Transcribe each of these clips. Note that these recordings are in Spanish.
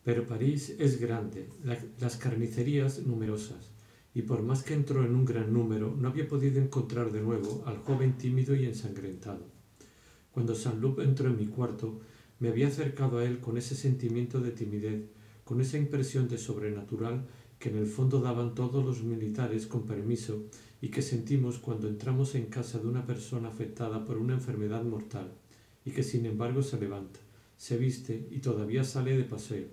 Pero París es grande, las carnicerías numerosas, y por más que entró en un gran número, no había podido encontrar de nuevo al joven tímido y ensangrentado. Cuando Saint-Loup entró en mi cuarto, me había acercado a él con ese sentimiento de timidez, con esa impresión de sobrenatural que en el fondo daban todos los militares con permiso y que sentimos cuando entramos en casa de una persona afectada por una enfermedad mortal, y que sin embargo se levanta, se viste y todavía sale de paseo.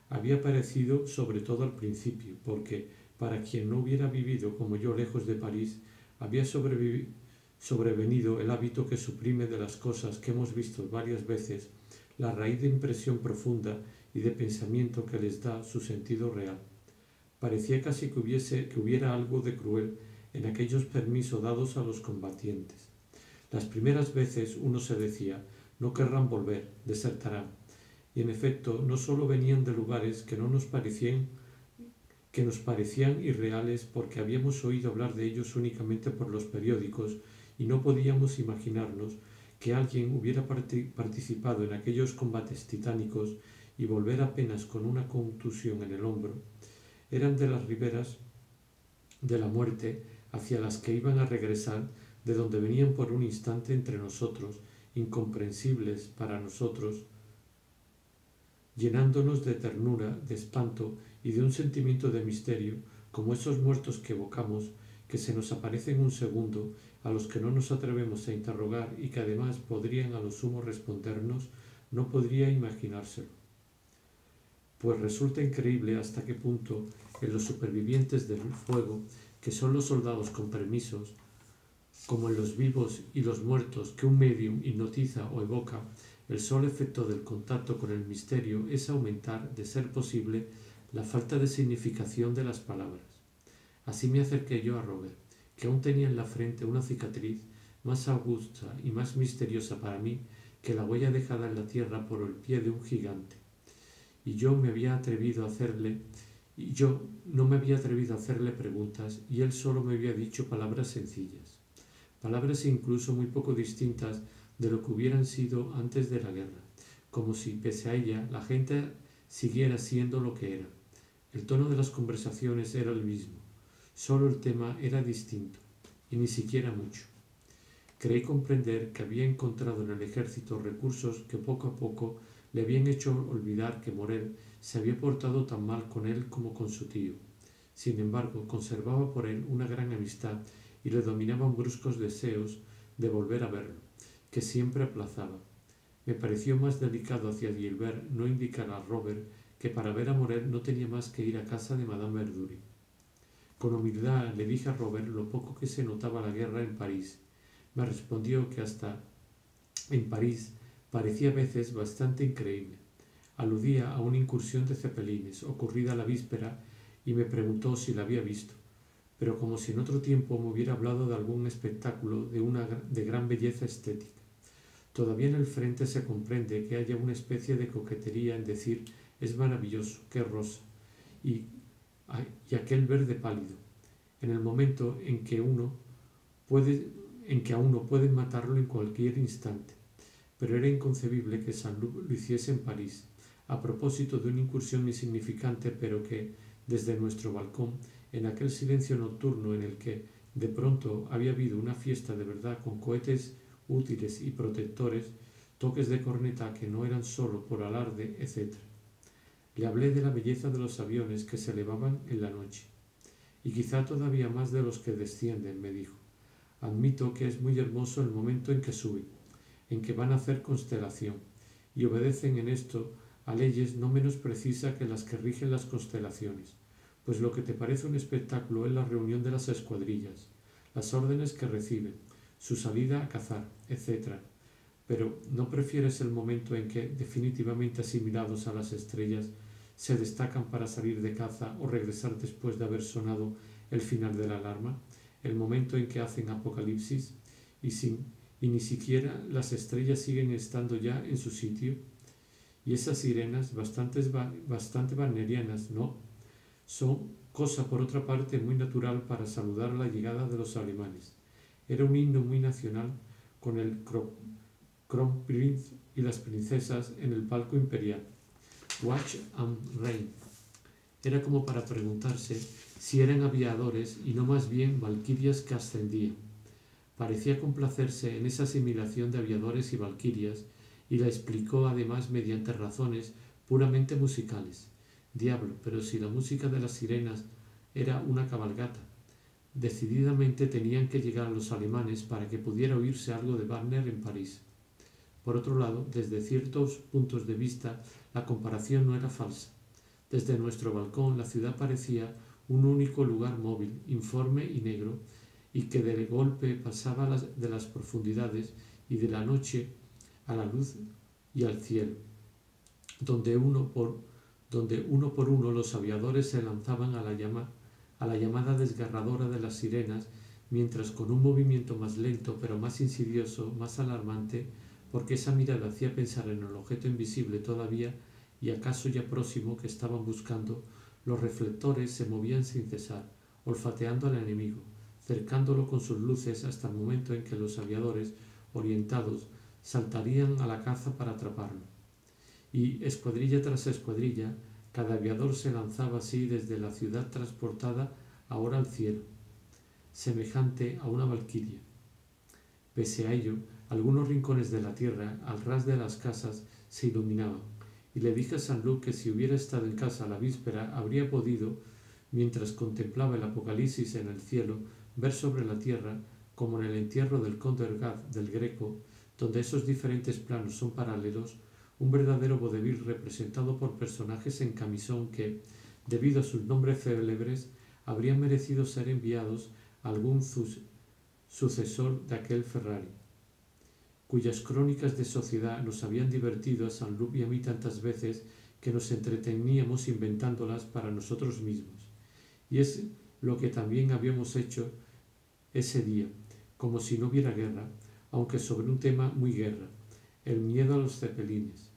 Había parecido sobre todo al principio, porque para quien no hubiera vivido como yo lejos de París, había sobrevenido el hábito que suprime de las cosas que hemos visto varias veces la raíz de impresión profunda y de pensamiento que les da su sentido real. Parecía casi que hubiera algo de cruel en aquellos permisos dados a los combatientes. Las primeras veces uno se decía, no querrán volver, desertarán. Y en efecto, no solo venían de lugares que nos parecían irreales porque habíamos oído hablar de ellos únicamente por los periódicos y no podíamos imaginarnos que alguien hubiera participado en aquellos combates titánicos y volver apenas con una contusión en el hombro. Eran de las riberas de la muerte hacia las que iban a regresar, de donde venían por un instante entre nosotros, incomprensibles para nosotros, llenándonos de ternura, de espanto y de un sentimiento de misterio, como esos muertos que evocamos, que se nos aparecen un segundo, a los que no nos atrevemos a interrogar y que además podrían a lo sumo respondernos, no podría imaginárselo. Pues resulta increíble hasta qué punto en los supervivientes del fuego, que son los soldados con permisos, como en los vivos y los muertos que un medium hipnotiza o evoca, el solo efecto del contacto con el misterio es aumentar, de ser posible, la falta de significación de las palabras. Así me acerqué yo a Robert, que aún tenía en la frente una cicatriz más augusta y más misteriosa para mí que la huella dejada en la tierra por el pie de un gigante. Y yo no me había atrevido a hacerle preguntas y él solo me había dicho palabras sencillas, palabras incluso muy poco distintas de lo que hubieran sido antes de la guerra, como si, pese a ella, la gente siguiera siendo lo que era. El tono de las conversaciones era el mismo, solo el tema era distinto, y ni siquiera mucho. Creí comprender que había encontrado en el ejército recursos que poco a poco le habían hecho olvidar que Morel se había portado tan mal con él como con su tío. Sin embargo, conservaba por él una gran amistad y le dominaban bruscos deseos de volver a verlo, que siempre aplazaba. Me pareció más delicado hacia Gilbert no indicar a Robert que para ver a Morel no tenía más que ir a casa de Madame Verdury. Con humildad le dije a Robert lo poco que se notaba la guerra en París. Me respondió que hasta en París parecía a veces bastante increíble. Aludía a una incursión de cepelines ocurrida la víspera y me preguntó si la había visto, pero como si en otro tiempo me hubiera hablado de algún espectáculo de gran belleza estética. Todavía en el frente se comprende que haya una especie de coquetería en decir es maravilloso, qué rosa, y aquel verde pálido, en el momento en que a uno pueden matarlo en cualquier instante. Pero era inconcebible que Saint-Loup lo hiciese en París, a propósito de una incursión insignificante, pero que, desde nuestro balcón, en aquel silencio nocturno en el que de pronto había habido una fiesta de verdad con cohetes útiles y protectores, toques de corneta que no eran sólo por alarde, etc. Le hablé de la belleza de los aviones que se elevaban en la noche. Y quizá todavía más de los que descienden, me dijo. Admito que es muy hermoso el momento en que suben, en que van a hacer constelación, y obedecen en esto a leyes no menos precisas que las que rigen las constelaciones, pues lo que te parece un espectáculo es la reunión de las escuadrillas, las órdenes que reciben, su salida a cazar, etc. Pero ¿no prefieres el momento en que, definitivamente asimilados a las estrellas, se destacan para salir de caza o regresar después de haber sonado el final de la alarma, el momento en que hacen apocalipsis y ni siquiera las estrellas siguen estando ya en su sitio? Y esas sirenas, bastante wagnerianas, ¿no? Son cosa por otra parte muy natural para saludar la llegada de los alemanes. Era un himno muy nacional con el Kronprinz y las princesas en el palco imperial. Watch and Rain. Era como para preguntarse si eran aviadores y no más bien valquirias que ascendían. Parecía complacerse en esa asimilación de aviadores y valquirias y la explicó además mediante razones puramente musicales. Diablo, pero si la música de las sirenas era una cabalgata. Decididamente tenían que llegar los alemanes para que pudiera oírse algo de Wagner en París. Por otro lado, desde ciertos puntos de vista, la comparación no era falsa. Desde nuestro balcón la ciudad parecía un único lugar móvil, informe y negro, y que de golpe pasaba de las profundidades y de la noche a la luz y al cielo, donde uno por uno los aviadores se lanzaban a la llamada desgarradora de las sirenas, mientras con un movimiento más lento pero más insidioso, más alarmante, porque esa mirada hacía pensar en el objeto invisible todavía y acaso ya próximo que estaban buscando, los reflectores se movían sin cesar, olfateando al enemigo, cercándolo con sus luces hasta el momento en que los aviadores, orientados, saltarían a la caza para atraparlo. Y, escuadrilla tras escuadrilla, cada aviador se lanzaba así desde la ciudad transportada ahora al cielo, semejante a una valquiria. Pese a ello, algunos rincones de la tierra, al ras de las casas, se iluminaban, y le dije a Saint-Loup que si hubiera estado en casa la víspera habría podido, mientras contemplaba el apocalipsis en el cielo, ver sobre la tierra, como en el entierro del conde Ergaz del Greco, donde esos diferentes planos son paralelos, un verdadero vodevil representado por personajes en camisón que, debido a sus nombres célebres, habrían merecido ser enviados a algún sucesor de aquel Ferrari, cuyas crónicas de sociedad nos habían divertido a Saint-Loup y a mí tantas veces que nos entreteníamos inventándolas para nosotros mismos. Y es lo que también habíamos hecho ese día, como si no hubiera guerra, aunque sobre un tema muy guerra, el miedo a los cepelines.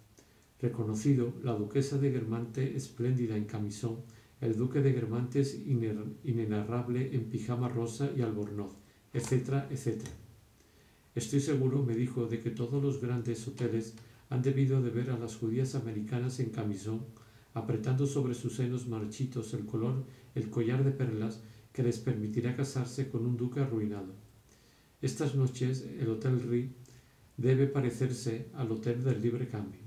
Reconocido, la duquesa de Guermantes espléndida en camisón, el duque de Guermantes inenarrable en pijama rosa y albornoz, etcétera, etcétera. Estoy seguro, me dijo, de que todos los grandes hoteles han debido de ver a las judías americanas en camisón, apretando sobre sus senos marchitos el collar de perlas que les permitirá casarse con un duque arruinado. Estas noches el Hotel Ri debe parecerse al Hotel del Libre Cambio.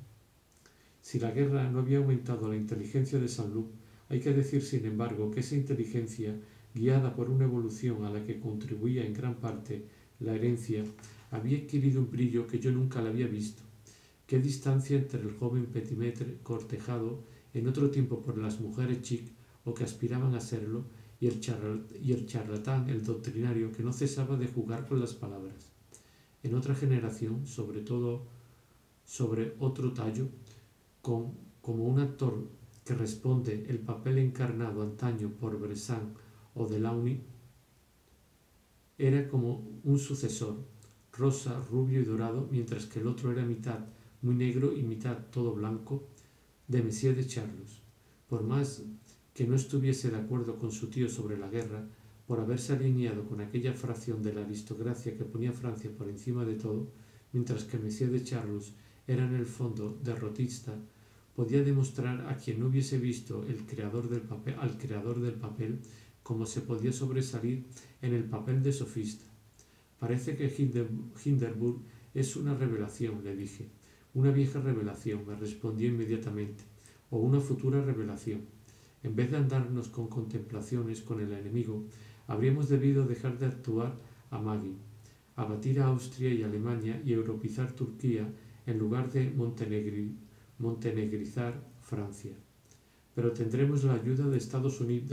Si la guerra no había aumentado la inteligencia de Saint-Loup, hay que decir, sin embargo, que esa inteligencia, guiada por una evolución a la que contribuía en gran parte la herencia, había adquirido un brillo que yo nunca la había visto. Qué distancia entre el joven petimetre cortejado en otro tiempo por las mujeres chic o que aspiraban a serlo, y el charlatán, el doctrinario, que no cesaba de jugar con las palabras. En otra generación, sobre todo sobre otro tallo, como un actor que responde el papel encarnado antaño por Bressan o Delaunay, era como un sucesor, rosa, rubio y dorado, mientras que el otro era mitad muy negro y mitad todo blanco, de Messier de Charlus. Por más que no estuviese de acuerdo con su tío sobre la guerra, por haberse alineado con aquella fracción de la aristocracia que ponía a Francia por encima de todo, mientras que Messier de Charlus era en el fondo derrotista, podía demostrar a quien no hubiese visto al creador del papel cómo se podía sobresalir en el papel de sofista. Parece que Hindenburg es una revelación, le dije. Una vieja revelación, me respondió inmediatamente, o una futura revelación. En vez de andarnos con contemplaciones con el enemigo, habríamos debido dejar de actuar a Maggi, abatir a Austria y Alemania y europeizar Turquía en lugar de montenegrizar Francia. Pero tendremos la ayuda de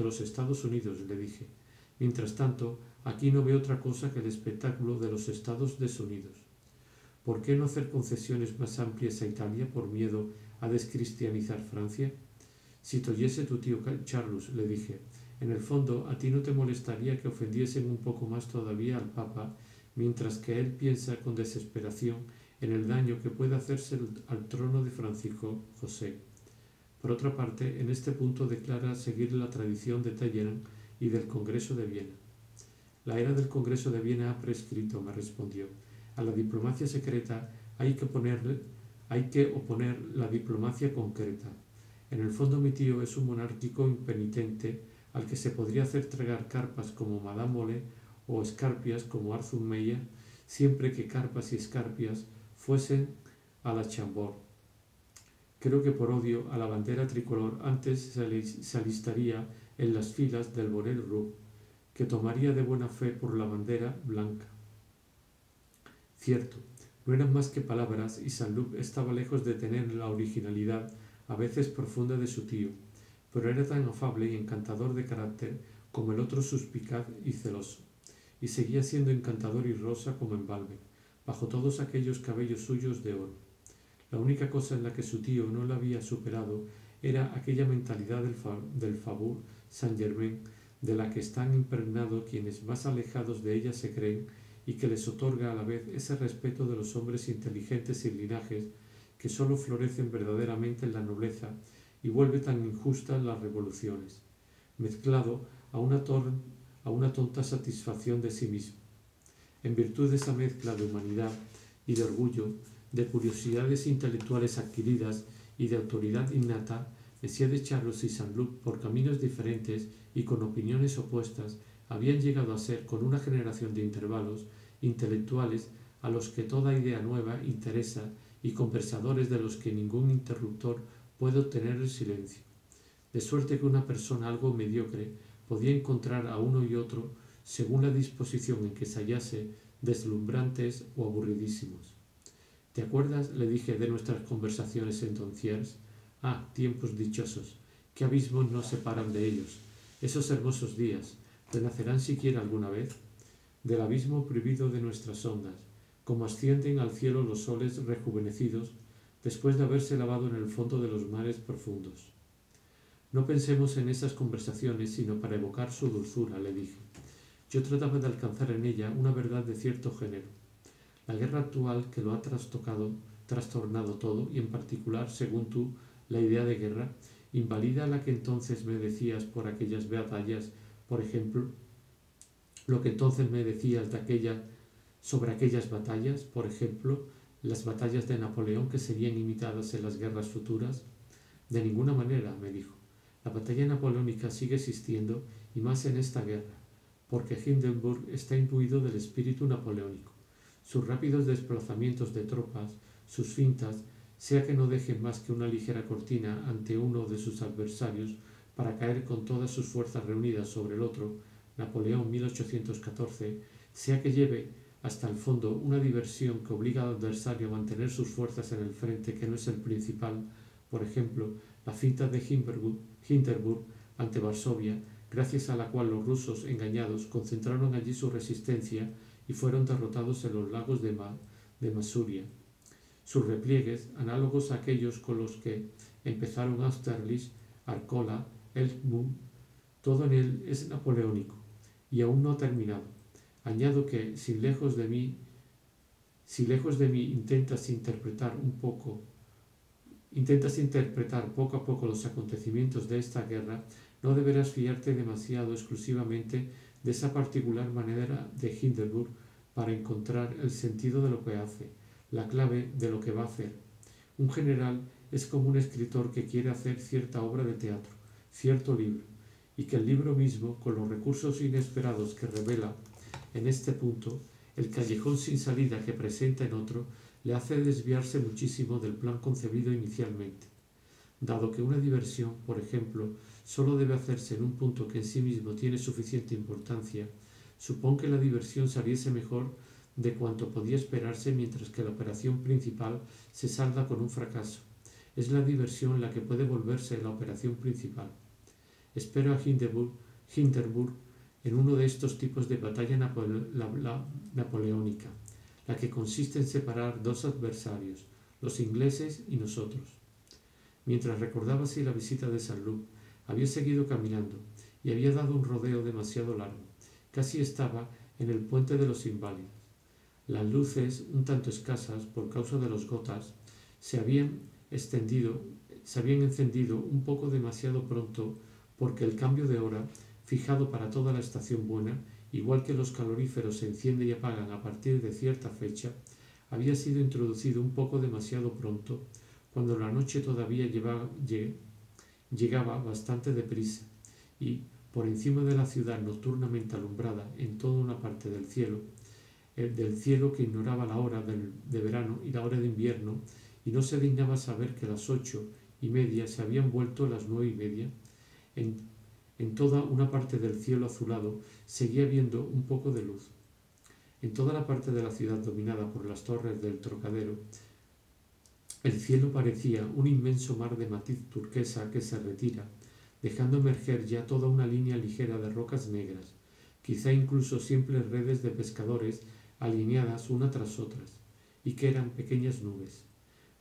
los Estados Unidos, le dije. Mientras tanto, aquí no veo otra cosa que el espectáculo de los Estados desunidos. ¿Por qué no hacer concesiones más amplias a Italia por miedo a descristianizar Francia? Si te oyese tu tío Charles, le dije, en el fondo a ti no te molestaría que ofendiesen un poco más todavía al Papa, mientras que él piensa con desesperación en el daño que puede hacerse al trono de Francisco José. Por otra parte, en este punto declara seguir la tradición de Talleyrand y del Congreso de Viena. La era del Congreso de Viena ha prescrito, me respondió. A la diplomacia secreta hay que oponer la diplomacia concreta. En el fondo mi tío es un monárquico impenitente al que se podría hacer tragar carpas como Madame Mole o escarpias como Arthur Meyer, siempre que carpas y escarpias fuesen a la Chambord. Creo que por odio a la bandera tricolor antes se alistaría en las filas del Bonnet Rouge, que tomaría de buena fe por la bandera blanca. Cierto, no eran más que palabras y Saint-Loup estaba lejos de tener la originalidad, a veces profunda, de su tío, pero era tan afable y encantador de carácter como el otro suspicaz y celoso, y seguía siendo encantador y rosa como en Balbec, bajo todos aquellos cabellos suyos de oro. La única cosa en la que su tío no la había superado era aquella mentalidad del Faubourg Saint-Germain, de la que están impregnados quienes más alejados de ella se creen y que les otorga a la vez ese respeto de los hombres inteligentes y linajes que sólo florecen verdaderamente en la nobleza y vuelve tan injustas las revoluciones, mezclado a una tonta satisfacción de sí mismo. En virtud de esa mezcla de humanidad y de orgullo, de curiosidades intelectuales adquiridas y de autoridad innata, M. de Charlus y Saint-Loup, por caminos diferentes y con opiniones opuestas, habían llegado a ser, con una generación de intervalos intelectuales a los que toda idea nueva interesa y conversadores de los que ningún interruptor puede obtener el silencio. De suerte que una persona algo mediocre podía encontrar a uno y otro, según la disposición en que se hallase, deslumbrantes o aburridísimos. ¿Te acuerdas, le dije, de nuestras conversaciones en Donciers? Ah, tiempos dichosos, qué abismos nos separan de ellos. Esos hermosos días, ¿renacerán siquiera alguna vez? Del abismo prohibido de nuestras ondas, como ascienden al cielo los soles rejuvenecidos después de haberse lavado en el fondo de los mares profundos. No pensemos en esas conversaciones sino para evocar su dulzura, le dije. Yo trataba de alcanzar en ella una verdad de cierto género. La guerra actual, que lo ha trastornado todo, y en particular, según tú, la idea de guerra, invalida la que entonces me decías por aquellas batallas, por ejemplo, lo que entonces me decías sobre aquellas batallas, por ejemplo, las batallas de Napoleón que serían imitadas en las guerras futuras. De ninguna manera, me dijo. La batalla napoleónica sigue existiendo y más en esta guerra, porque Hindenburg está imbuido del espíritu napoleónico. Sus rápidos desplazamientos de tropas, sus fintas, sea que no dejen más que una ligera cortina ante uno de sus adversarios para caer con todas sus fuerzas reunidas sobre el otro, Napoleón 1814, sea que lleve hasta el fondo una diversión que obliga al adversario a mantener sus fuerzas en el frente que no es el principal, por ejemplo, la finta de Hindenburg ante Varsovia, gracias a la cual los rusos, engañados, concentraron allí su resistencia y fueron derrotados en los lagos de Masuria. Sus repliegues, análogos a aquellos con los que empezaron Austerlitz, Arcola, Eltmund, todo en él es napoleónico, y aún no ha terminado. Añado que, si lejos de mí intentas interpretar poco a poco los acontecimientos de esta guerra, no deberás fiarte demasiado exclusivamente de esa particular manera de Hindenburg para encontrar el sentido de lo que hace, la clave de lo que va a hacer. Un general es como un escritor que quiere hacer cierta obra de teatro, cierto libro, y que el libro mismo, con los recursos inesperados que revela en este punto, el callejón sin salida que presenta en otro, le hace desviarse muchísimo del plan concebido inicialmente. Dado que una diversión, por ejemplo, solo debe hacerse en un punto que en sí mismo tiene suficiente importancia, supón que la diversión saliese mejor de cuanto podía esperarse, mientras que la operación principal se salda con un fracaso. Es la diversión la que puede volverse la operación principal. Espero a Hindenburg en uno de estos tipos de batalla napoleónica, la que consiste en separar dos adversarios, los ingleses y nosotros. Mientras recordaba así la visita de Saint-Loup, había seguido caminando y había dado un rodeo demasiado largo. Casi estaba en el puente de los Inválidos. Las luces, un tanto escasas por causa de los gotas, se habían encendido un poco demasiado pronto, porque el cambio de hora, fijado para toda la estación buena, igual que los caloríferos se encienden y apagan a partir de cierta fecha, había sido introducido un poco demasiado pronto, cuando la noche todavía llegaba bastante deprisa, y, por encima de la ciudad nocturnamente alumbrada en toda una parte del cielo que ignoraba la hora de verano y la hora de invierno, y no se dignaba saber que las 8:30 se habían vuelto las 9:30, en toda una parte del cielo azulado seguía habiendo un poco de luz. En toda la parte de la ciudad dominada por las torres del Trocadero, el cielo parecía un inmenso mar de matiz turquesa que se retira, dejando emerger ya toda una línea ligera de rocas negras, quizá incluso simples redes de pescadores alineadas una tras otras, y que eran pequeñas nubes.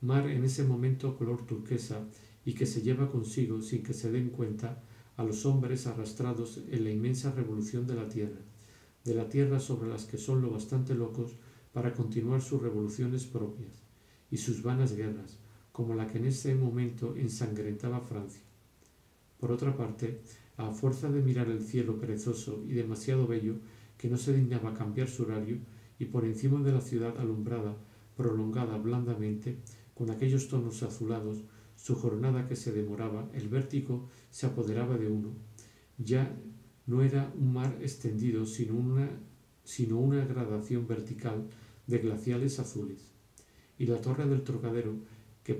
Mar en ese momento color turquesa y que se lleva consigo, sin que se den cuenta, a los hombres arrastrados en la inmensa revolución de la tierra sobre las que son lo bastante locos para continuar sus revoluciones propias y sus vanas guerras, como la que en ese momento ensangrentaba Francia. Por otra parte, a fuerza de mirar el cielo perezoso y demasiado bello, que no se dignaba cambiar su horario, y por encima de la ciudad alumbrada, prolongada blandamente, con aquellos tonos azulados, su jornada que se demoraba, el vértigo se apoderaba de uno. Ya no era un mar extendido, sino una gradación vertical de glaciales azules. Y las torres del Trocadero que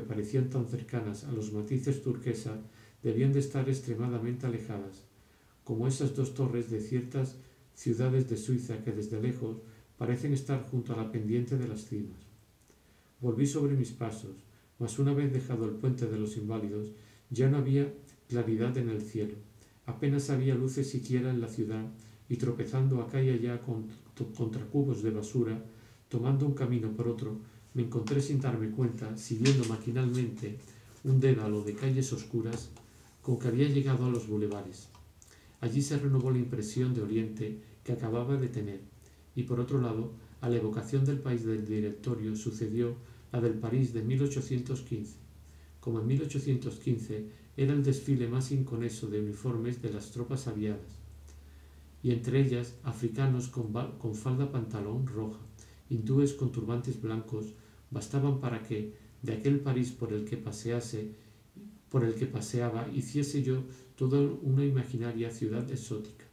parecían tan cercanas a los matices turquesa debían de estar extremadamente alejadas, como esas dos torres de ciertas ciudades de Suiza que desde lejos parecen estar junto a la pendiente de las cimas. Volví sobre mis pasos, mas una vez dejado el puente de los Inválidos, ya no había claridad en el cielo, apenas había luces siquiera en la ciudad, y tropezando acá y allá contra cubos de basura, tomando un camino por otro, me encontré sin darme cuenta, siguiendo maquinalmente un dédalo de calles oscuras, con que había llegado a los bulevares. Allí se renovó la impresión de Oriente que acababa de tener, y por otro lado, a la evocación del país del directorio sucedió la del París de 1815. Como en 1815 era el desfile más inconeso de uniformes de las tropas aliadas, y entre ellas africanos con falda pantalón roja, hindúes con turbantes blancos, bastaban para que, de aquel París por el que paseaba, hiciese yo toda una imaginaria ciudad exótica,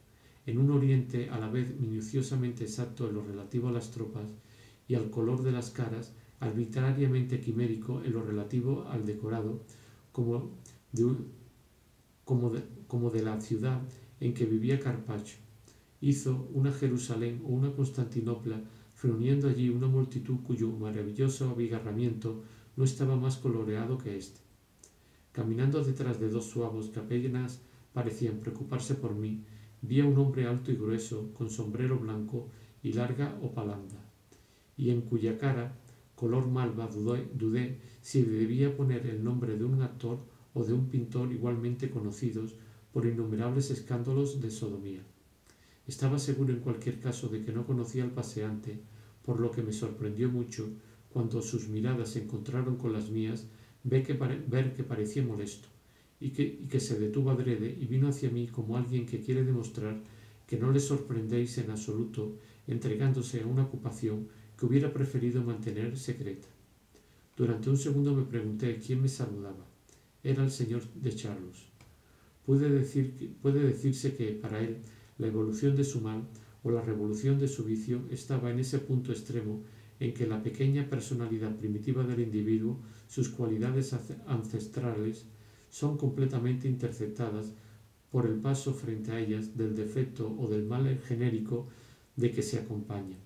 en un Oriente a la vez minuciosamente exacto en lo relativo a las tropas y al color de las caras, arbitrariamente quimérico en lo relativo al decorado, como de la ciudad en que vivía Carpaccio. Hizo una Jerusalén o una Constantinopla, reuniendo allí una multitud cuyo maravilloso abigarramiento no estaba más coloreado que éste. Caminando detrás de dos suavos que apenas parecían preocuparse por mí, vi a un hombre alto y grueso, con sombrero blanco y larga hopalanda, y en cuya cara, color malva, dudé si debía poner el nombre de un actor o de un pintor igualmente conocidos por innumerables escándalos de sodomía. Estaba seguro en cualquier caso de que no conocía al paseante, por lo que me sorprendió mucho, cuando sus miradas se encontraron con las mías, ver que parecía molesto, y que se detuvo adrede y vino hacia mí como alguien que quiere demostrar que no le sorprendéis en absoluto, entregándose a una ocupación que hubiera preferido mantener secreta. Durante un segundo me pregunté quién me saludaba. Era el señor de Charlus. Puede decirse que, para él, la evolución de su mal o la revolución de su vicio estaba en ese punto extremo en que la pequeña personalidad primitiva del individuo, sus cualidades ancestrales, son completamente interceptadas por el paso frente a ellas del defecto o del mal genérico de que se acompaña.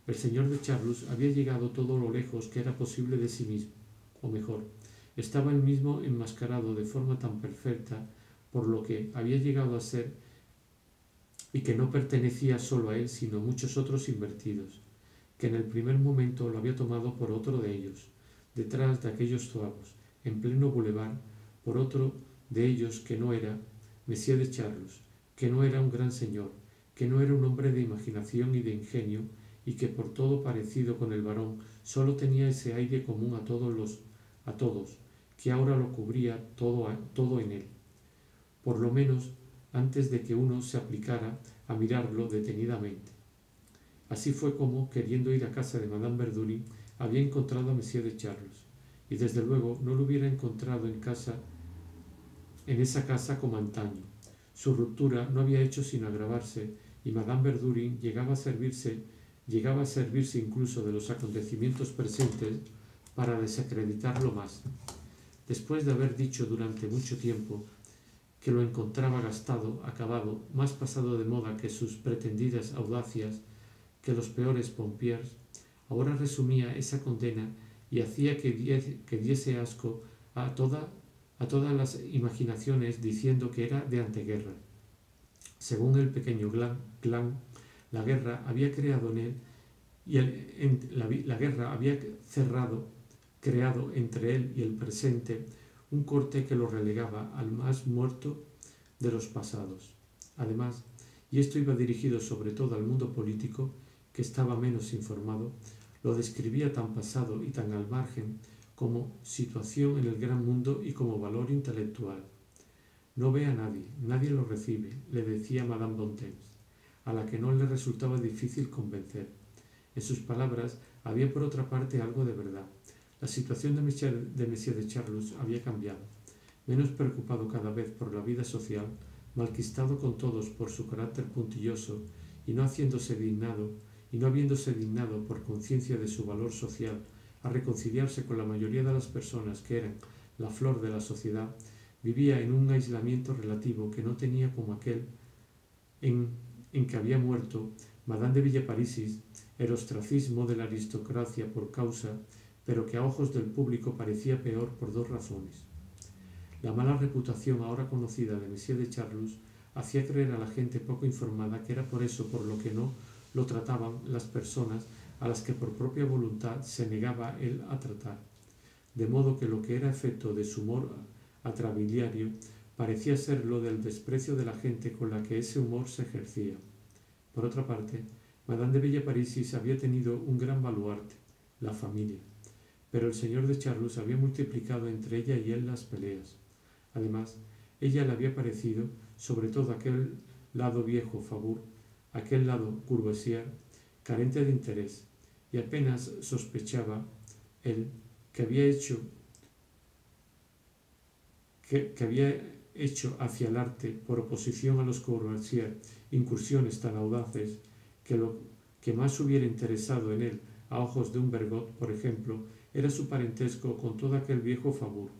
El señor de Charlus había llegado todo lo lejos que era posible de sí mismo, o mejor, estaba él mismo enmascarado de forma tan perfecta por lo que había llegado a ser y que no pertenecía solo a él sino a muchos otros invertidos, que en el primer momento lo había tomado por otro de ellos, detrás de aquellos zuavos, en pleno boulevard, por otro de ellos que no era Monsieur de Charlus, que no era un gran señor, que no era un hombre de imaginación y de ingenio, y que por todo parecido con el varón solo tenía ese aire común a todos, que ahora lo cubría todo en él, por lo menos antes de que uno se aplicara a mirarlo detenidamente. Así fue como, queriendo ir a casa de Madame Verdurin, había encontrado a Monsieur de Charlus, y desde luego no lo hubiera encontrado en esa casa como antaño. Su ruptura no había hecho sino agravarse, y Madame Verdurin llegaba a servirse incluso de los acontecimientos presentes para desacreditarlo más. Después de haber dicho durante mucho tiempo que lo encontraba gastado, acabado, más pasado de moda que sus pretendidas audacias, que los peores pompiers, ahora resumía esa condena y hacía que diese asco a todas las imaginaciones, diciendo que era de anteguerra. Según el pequeño clan, la guerra había creado en él y la guerra había creado entre él y el presente un corte que lo relegaba al más muerto de los pasados. Además, y esto iba dirigido sobre todo al mundo político, que estaba menos informado, lo describía tan pasado y tan al margen como situación en el gran mundo y como valor intelectual. No ve a nadie, nadie lo recibe, le decía Madame Bontemps, a la que no le resultaba difícil convencer. En sus palabras había por otra parte algo de verdad. La situación de Monsieur de Charlus había cambiado. Menos preocupado cada vez por la vida social, malquistado con todos por su carácter puntilloso y no habiéndose dignado por conciencia de su valor social a reconciliarse con la mayoría de las personas que eran la flor de la sociedad, vivía en un aislamiento relativo que no tenía como aquel en que había muerto Madame de Villeparisis, el ostracismo de la aristocracia por causa, pero que a ojos del público parecía peor por dos razones. La mala reputación ahora conocida de Monsieur de Charlus hacía creer a la gente poco informada que era por eso por lo que no lo trataban las personas a las que por propia voluntad se negaba él a tratar, de modo que lo que era efecto de su humor atrabiliario parecía ser lo del desprecio de la gente con la que ese humor se ejercía. Por otra parte, Madame de Villeparisis había tenido un gran baluarte, la familia, pero el señor de Charlus había multiplicado entre ella y él las peleas. Además, ella le había parecido, sobre todo aquel lado viejo Faubourg, aquel lado Courvoisier, carente de interés, y apenas sospechaba él que había hecho hacia el arte, por oposición a los Courvoisier, incursiones tan audaces que lo que más hubiera interesado en él, a ojos de un Bergot, por ejemplo, era su parentesco con todo aquel viejo Faubourg,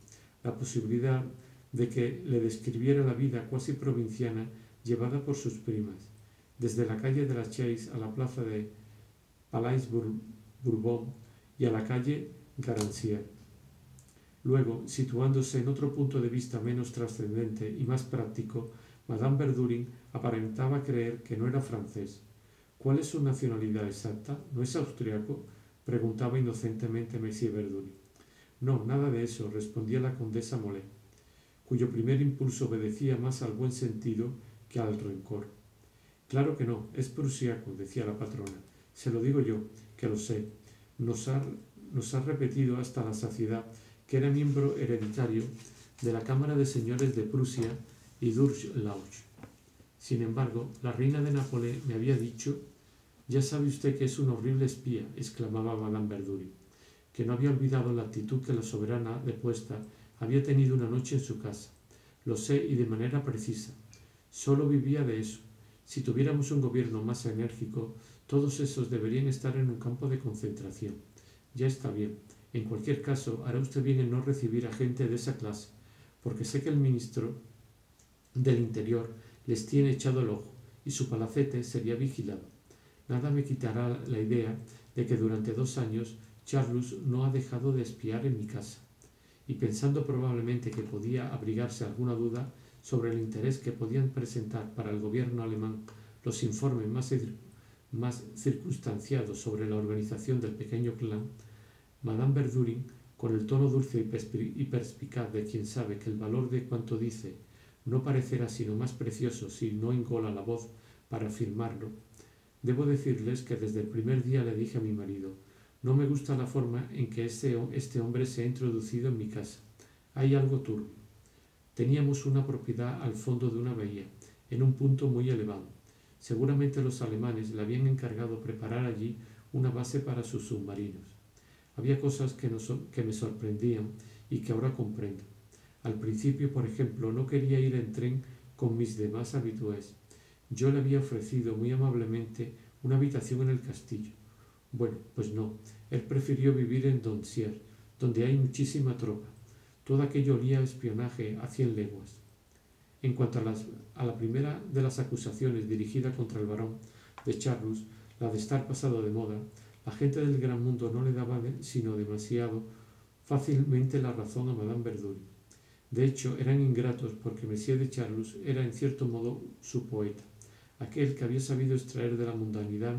la posibilidad de que le describiera la vida cuasi provinciana llevada por sus primas, desde la calle de la Chaise a la plaza de Palais Bourbon y a la calle Garancière. Luego, situándose en otro punto de vista menos trascendente y más práctico, Madame Verdurin aparentaba creer que no era francés. ¿Cuál es su nacionalidad exacta? ¿No es austriaco?, preguntaba inocentemente Monsieur Verdurin. No, nada de eso, respondía la condesa Molé, cuyo primer impulso obedecía más al buen sentido que al rencor. Claro que no, es prusiaco, decía la patrona. Se lo digo yo, que lo sé. Nos ha repetido hasta la saciedad que era miembro hereditario de la Cámara de Señores de Prusia y d'Urch-Lauch. Sin embargo, la reina de Nápoles me había dicho... «Ya sabe usted que es un horrible espía», exclamaba Madame Verdurin, que no había olvidado la actitud que la soberana depuesta había tenido una noche en su casa. «Lo sé, y de manera precisa. Solo vivía de eso. Si tuviéramos un gobierno más enérgico, todos esos deberían estar en un campo de concentración. Ya está bien. En cualquier caso, hará usted bien en no recibir a gente de esa clase, porque sé que el ministro del Interior les tiene echado el ojo, y su palacete sería vigilado. Nada me quitará la idea de que durante 2 años Charlus no ha dejado de espiar en mi casa, y pensando probablemente que podía abrigarse alguna duda sobre el interés que podían presentar para el gobierno alemán los informes más circunstanciados sobre la organización del pequeño clan, Madame Verdurin, con el tono dulce y perspicaz de quien sabe que el valor de cuanto dice no parecerá sino más precioso si no engola la voz para afirmarlo. Debo decirles que desde el primer día le dije a mi marido: «No me gusta la forma en que este hombre se ha introducido en mi casa. Hay algo turbio». Teníamos una propiedad al fondo de una bahía, en un punto muy elevado. Seguramente los alemanes le habían encargado preparar allí una base para sus submarinos. Había cosas que me sorprendían y que ahora comprendo. Al principio, por ejemplo, no quería ir en tren con mis demás habitués. Yo le había ofrecido muy amablemente una habitación en el castillo. Bueno, pues no. Él prefirió vivir en Donsier, donde hay muchísima tropa. Todo aquello olía a espionaje a 100 leguas. En cuanto a la primera de las acusaciones dirigida contra el barón de Charlus, la de estar pasado de moda, la gente del gran mundo no le daba sino demasiado fácilmente la razón a Madame Verdurin. De hecho, eran ingratos porque Monsieur de Charlus era en cierto modo su poeta, aquel que había sabido extraer de la mundanidad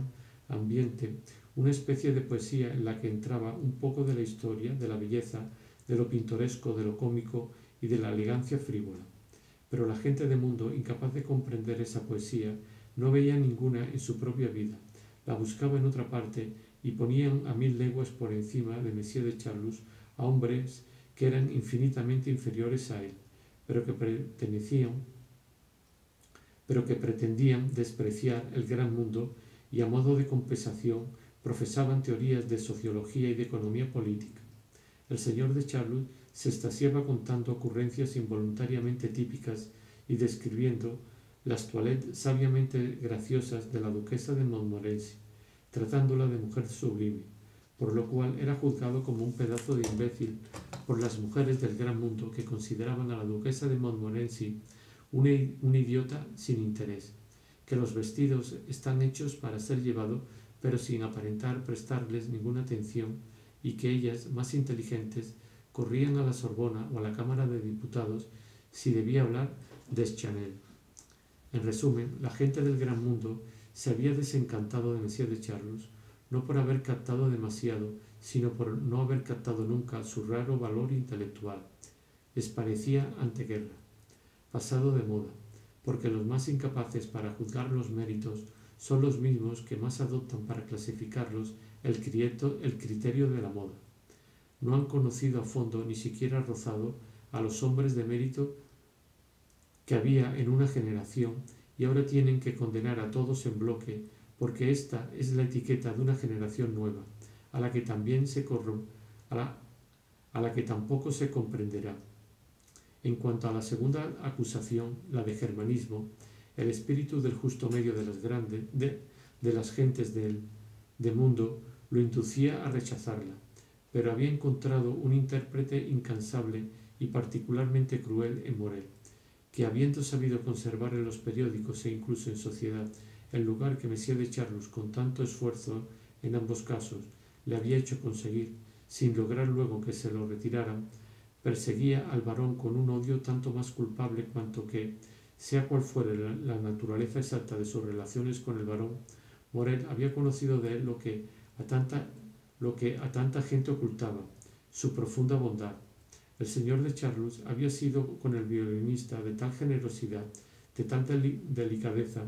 ambiente una especie de poesía en la que entraba un poco de la historia, de la belleza, de lo pintoresco, de lo cómico y de la elegancia frívola. Pero la gente de mundo, incapaz de comprender esa poesía, no veía ninguna en su propia vida, la buscaba en otra parte y ponían a 1000 leguas por encima de Monsieur de Charlus a hombres que eran infinitamente inferiores a él, pero que pretendían despreciar el gran mundo y a modo de compensación profesaban teorías de sociología y de economía política. El señor de Charlus se extasiaba contando ocurrencias involuntariamente típicas y describiendo las toilettes sabiamente graciosas de la duquesa de Montmorency, tratándola de mujer sublime, por lo cual era juzgado como un pedazo de imbécil por las mujeres del gran mundo que consideraban a la duquesa de Montmorency un idiota sin interés, que los vestidos están hechos para ser llevados pero sin aparentar prestarles ninguna atención y que ellas, más inteligentes, corrían a la Sorbona o a la Cámara de Diputados si debía hablar de Chanel. En resumen, la gente del gran mundo se había desencantado de Monsieur de Charlus, no por haber captado demasiado, sino por no haber captado nunca su raro valor intelectual. Les parecía anteguerra, pasado de moda, porque los más incapaces para juzgar los méritos son los mismos que más adoptan para clasificarlos el criterio de la moda. No han conocido a fondo, ni siquiera rozado, a los hombres de mérito que había en una generación y ahora tienen que condenar a todos en bloque porque esta es la etiqueta de una generación nueva, a la que tampoco se comprenderá. En cuanto a la segunda acusación, la de germanismo, el espíritu del justo medio de las gentes de mundo lo inducía a rechazarla, pero había encontrado un intérprete incansable y particularmente cruel en Morel, que habiendo sabido conservar en los periódicos e incluso en sociedad el lugar que Monsieur de Charlus con tanto esfuerzo en ambos casos le había hecho conseguir, sin lograr luego que se lo retiraran, perseguía al varón con un odio tanto más culpable cuanto que, sea cual fuera la naturaleza exacta de sus relaciones con el varón, Morel había conocido de él lo que a tanta gente ocultaba, su profunda bondad. El señor de Charlus había sido con el violinista de tal generosidad, de tanta delicadeza,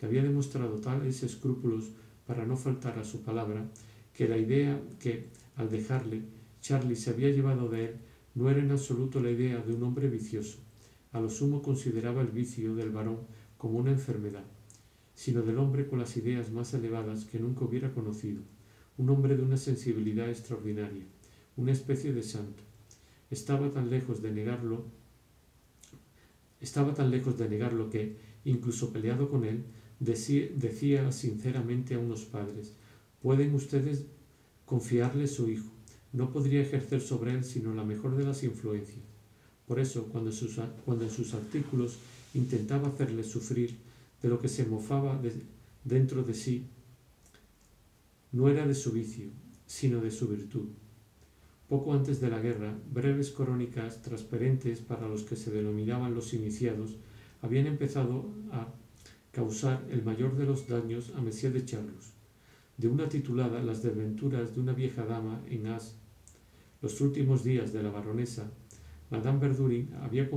le había demostrado tales escrúpulos para no faltar a su palabra, que la idea que, al dejarle, Charlie se había llevado de él no era en absoluto la idea de un hombre vicioso. A lo sumo consideraba el vicio del varón como una enfermedad, sino del hombre con las ideas más elevadas que nunca hubiera conocido, un hombre de una sensibilidad extraordinaria, una especie de santo. Estaba tan lejos de negarlo que, incluso peleado con él, decía sinceramente a unos padres: «Pueden ustedes confiarle su hijo, no podría ejercer sobre él sino la mejor de las influencias». Por eso, cuando en sus artículos intentaba hacerle sufrir de lo que se mofaba dentro de sí, no era de su vicio, sino de su virtud. Poco antes de la guerra, breves crónicas transparentes para los que se denominaban los iniciados habían empezado a causar el mayor de los daños a Monsieur de Charlus. De una titulada Las desventuras de una vieja dama en As, los últimos días de la baronesa, Madame Verdurin había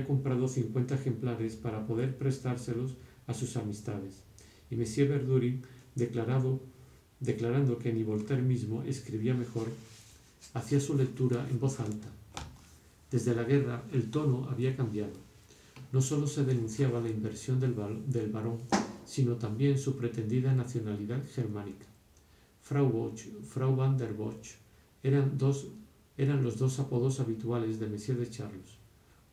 comprado 50 ejemplares para poder prestárselos a sus amistades, y Monsieur Verdurin, declarando que ni Voltaire mismo escribía mejor, hacía su lectura en voz alta. Desde la guerra el tono había cambiado. No solo se denunciaba la inversión del varón, sino también su pretendida nacionalidad germánica. Frau Boch, Frau van der Boch, eran los dos apodos habituales de Monsieur de Charlus.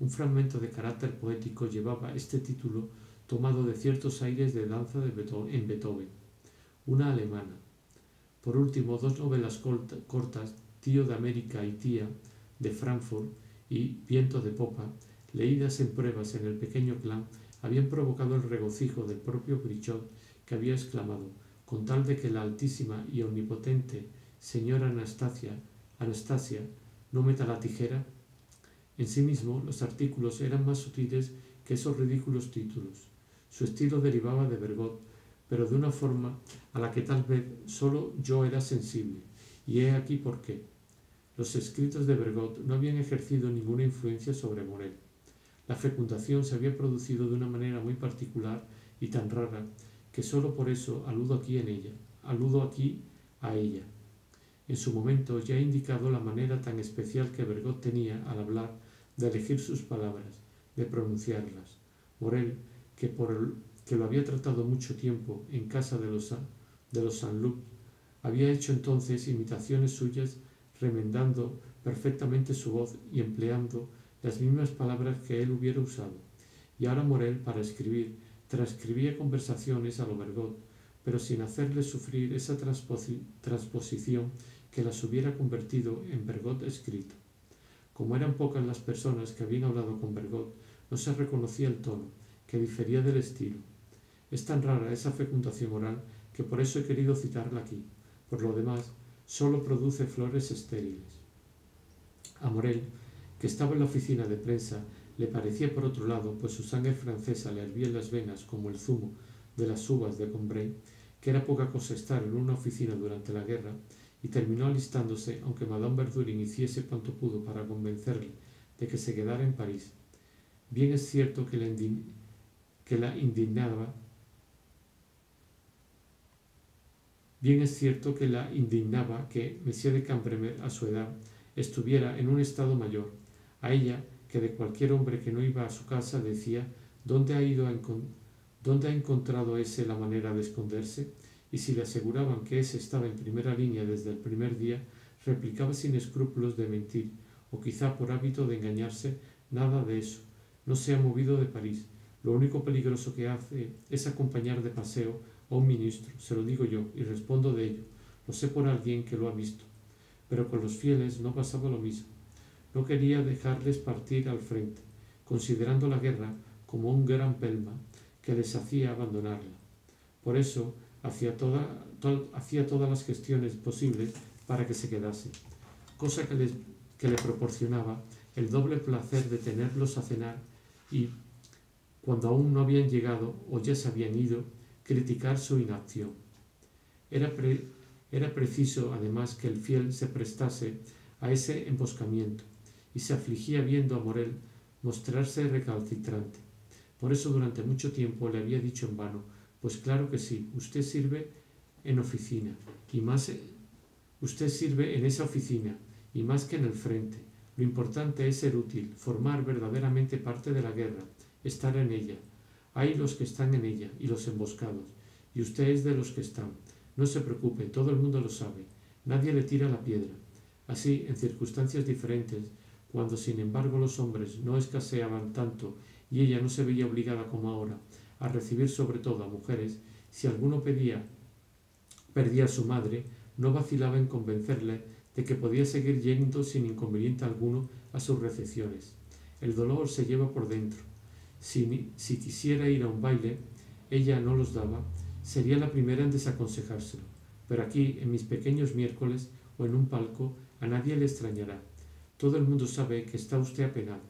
Un fragmento de carácter poético llevaba este título tomado de ciertos aires de danza en Beethoven, una alemana. Por último, dos novelas cortas, Tío de América y Tía, de Frankfurt, y Viento de Popa, leídas en pruebas en el pequeño clan, habían provocado el regocijo del propio Brichot, que había exclamado: con tal de que la altísima y omnipotente señora Anastasia no meta la tijera. En sí mismo, los artículos eran más sutiles que esos ridículos títulos. Su estilo derivaba de Bergotte, pero de una forma a la que tal vez solo yo era sensible, y he aquí por qué. Los escritos de Bergotte no habían ejercido ninguna influencia sobre Morel. La fecundación se había producido de una manera muy particular y tan rara que solo por eso aludo aquí a ella. En su momento ya he indicado la manera tan especial que Bergotte tenía al hablar, de elegir sus palabras, de pronunciarlas. Morel, que lo había tratado mucho tiempo en casa de los Saint-Loup, había hecho entonces imitaciones suyas, remendando perfectamente su voz y empleando las mismas palabras que él hubiera usado. Y ahora Morel, para escribir, transcribía conversaciones a lo Bergotte, pero sin hacerle sufrir esa transposición que las hubiera convertido en Bergotte escrito. Como eran pocas las personas que habían hablado con Bergotte, no se reconocía el tono, que difería del estilo. Es tan rara esa fecundación oral que por eso he querido citarla aquí. Por lo demás, solo produce flores estériles. A Morel, que estaba en la oficina de prensa, le parecía por otro lado, pues su sangre francesa le hervía en las venas como el zumo de las uvas de Cambrai, que era poca cosa estar en una oficina durante la guerra, y terminó alistándose, aunque Madame Verdurin hiciese cuanto pudo para convencerle de que se quedara en París. Bien es cierto que la indignaba que Monsieur de Cambremer, a su edad, estuviera en un estado mayor. A ella, que de cualquier hombre que no iba a su casa decía: ¿dónde ha encontrado ese la manera de esconderse? Y si le aseguraban que ese estaba en primera línea desde el primer día, replicaba sin escrúpulos de mentir, o quizá por hábito de engañarse: nada de eso, no se ha movido de París. Lo único peligroso que hace es acompañar de paseo a un ministro, se lo digo yo, y respondo de ello, lo sé por alguien que lo ha visto. Pero con los fieles no pasaba lo mismo. No quería dejarles partir al frente, considerando la guerra como un gran pelma que les hacía abandonarla. Por eso hacía todas las gestiones posibles para que se quedase, cosa que le proporcionaba el doble placer de tenerlos a cenar y, cuando aún no habían llegado o ya se habían ido, criticar su inacción. Era preciso, además, que el fiel se prestase a ese emboscamiento, y se afligía viendo a Morel mostrarse recalcitrante. Por eso durante mucho tiempo le había dicho en vano: pues claro que sí, usted sirve en oficina, y más usted sirve en esa oficina, y más que en el frente. Lo importante es ser útil, formar verdaderamente parte de la guerra, estar en ella. Hay los que están en ella y los emboscados, y usted es de los que están. No se preocupe, todo el mundo lo sabe. Nadie le tira la piedra. Así, en circunstancias diferentes, cuando sin embargo los hombres no escaseaban tanto y ella no se veía obligada como ahora a recibir sobre todo a mujeres, si alguno perdía a su madre, no vacilaba en convencerle de que podía seguir yendo sin inconveniente alguno a sus recepciones. El dolor se lleva por dentro. Si quisiera ir a un baile, ella no los daba, sería la primera en desaconsejárselo. Pero aquí, en mis pequeños miércoles o en un palco, a nadie le extrañará. Todo el mundo sabe que está usted apenado.